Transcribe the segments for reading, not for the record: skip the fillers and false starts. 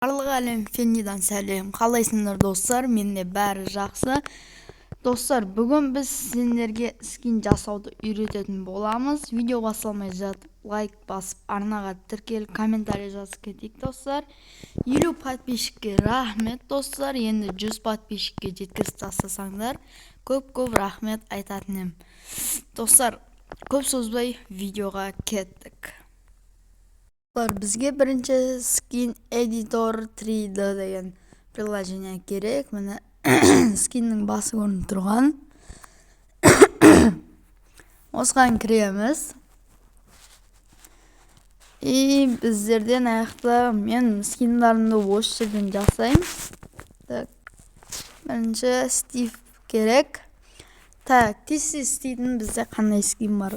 Барлық әлем феннидан сәлем. Қалайсыңдар достар? Менде бәрі жақсы. Достар, бүгін біз сендерге скин жасауды үйрететін боламыз. Видео басталмай жатып лайк басып, арнаға тіркеліп, комментарий жазып кетейік достар. 50 подписчикке рахмет достар. Енді 100 подписчикке жеткізіп тастасаңдар, көп рахмет айтатын едім. Достар, көп созбай видеоға кеттік. Бізге бірінші скин editor 3D деген приложение керек. Міне скиннің басы көрініп тұрған. Осыған кіреміз. И біздерден аяқта мен скиндарымды осы жерден жасаймын. Бірінші Стив керек. Тез істейтін бізде қандай скин бар?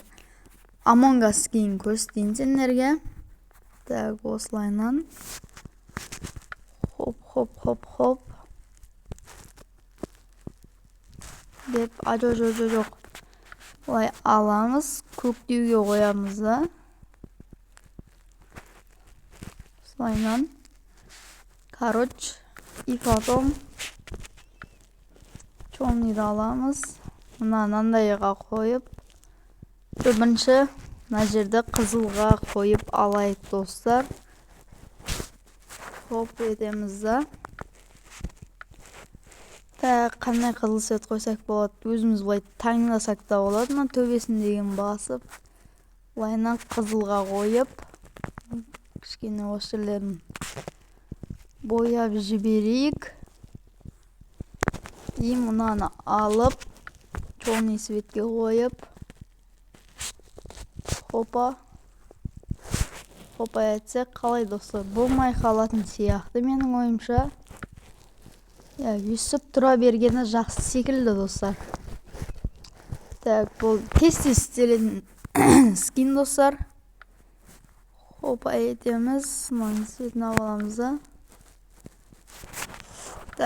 Among Us скин көрсетейін сендерге. Осылайынан хоп деп жоқ олай аламыз, көктеуге қоямыз да. Осылайынан и потом черныйды аламыз, мынандайға қойып, бірінші мына жерді қызылға қойып алайық достар. Хоп етеміз да. Қандай қызыл свет қойсақ болады? Өзіміз былай таңдасақ та болады. Мына төбесіндеген басып, былайынан қызылға қойып, кішкене осы жерлерін бояп жіберейік. И мынаны алып, черный светке қойып, хопа етсек қалай достар? Болмай қалатын сияқты менің ойымша. Өсіп тұра бергені жақсы секілді достар. Бұл тез істелетін скин достар. Хопа етеміз, маңыз светін аламыз да.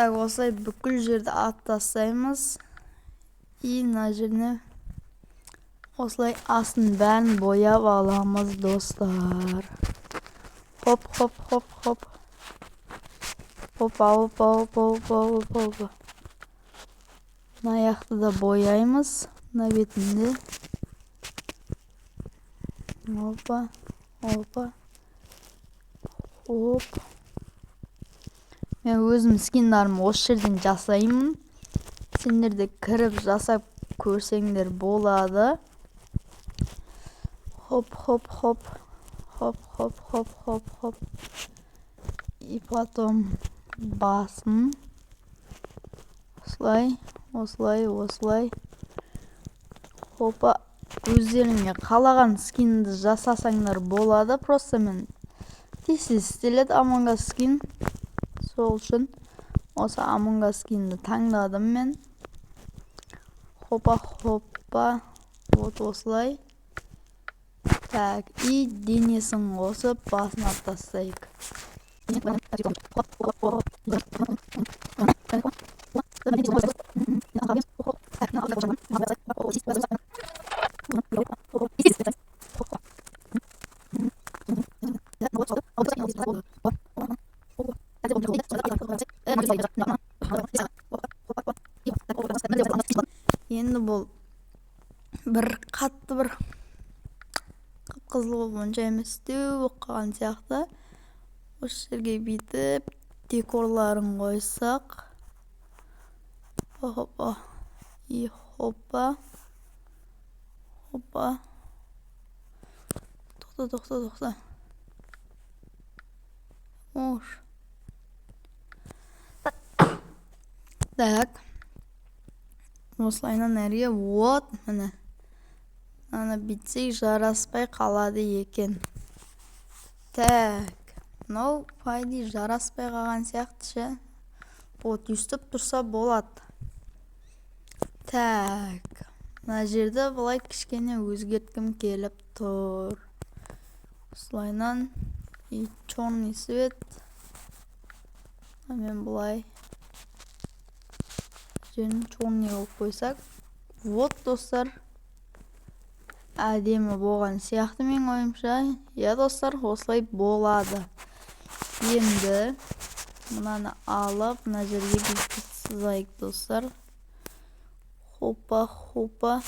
Осылай бүкіл жерді аттастаймыз. И мына жеріне осылай астын бәрін бояп аламыз достар. Хоп. Мына аяқты да бояймыз. Мына бетінде. Опа. Мен өзім скиндарым осы жерден жасаймын. Сендер де кіріп жасап көрсеңдер болады. Хоп. И потом басым. Осылай. Хопа. Өздеріңе қалаған скинді жасасаңдар болады. Просто мен тез істеледі Among Us скин. Сол үшін осы Among Us скинді таңдадым мен. Хопа. Вот осылай. И денесін қосып басына тастайық. Енді бұл қатты бір қызыл болып онша емес деу қалған сияқты. Осы жерге бүйтіп декорларын қойсақ. Хопа. Тоқта. Ош. Осылайынан әрге вот міне. Ана бітсек жараспай қалады екен. Мынау пайды жараспай қалған сияқты ше. Вот үстіп тұрса болады. Мына жерді бұлай кішкене өзгерткім келіп тұр. Осылайынан и черный свет. Мен бұлай жерін черный қылып қойсақ. Вот достар. Әдемі болған сияқты мен ойымша. Достар, осылай болады. Енді Мынаны алып, мына жерге бекітіп сызайық достар. Хопа.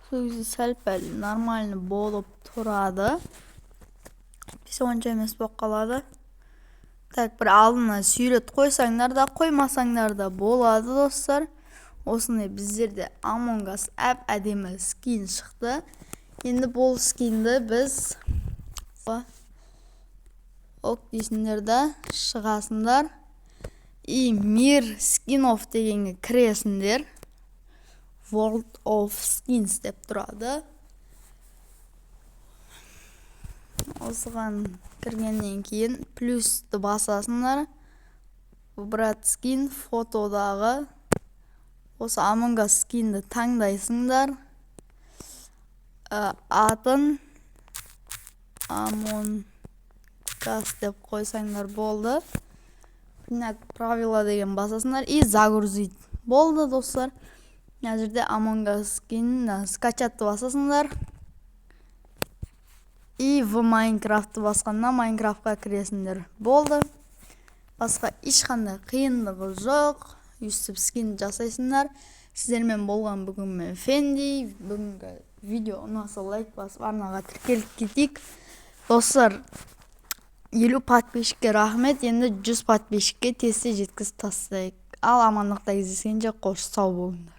Сөзі сәл-пәл нормально болып тұрады. Біз онша емес болып қалады. Так, бір алдына сүйрет қойсаңдар да, қоймасаңдар да болады достар. Осындай біздерде Among Us әдемі скин шықты. Енді бұл скинді біз ок дейсіңдер да шығасыңдар. Мир скинов дегенге кіресіңдер. World of Skins деп тұрады. Осыған кіргеннен кейін плюсті басасыңдар. Брат скин фотодағы осы Among Us скинді таңдайсыңдар. Атын Among Us деп қойсаңдар болды. Принять правила деген басасыңдар и загрузить. Болды достар. Мына жерде Among Us скинін скачатты басасыңдар. И в Майнкрафтты басқанда Майнкрафтқа кіресіңдер. Болды. Басқа ешқандай қиындығы жоқ. Өстіп скин жасайсыңдар. Сіздермен болған бүгін мен Фенди. Бүгінгі видео ұнаса лайк басып арнаға тіркеліп кетейік. Достар, 50 подписчикке рахмет. Енді 100 подписчикке тезде жеткізіп тастайық. Ал амандықта кездескенше қош сау болыңдар.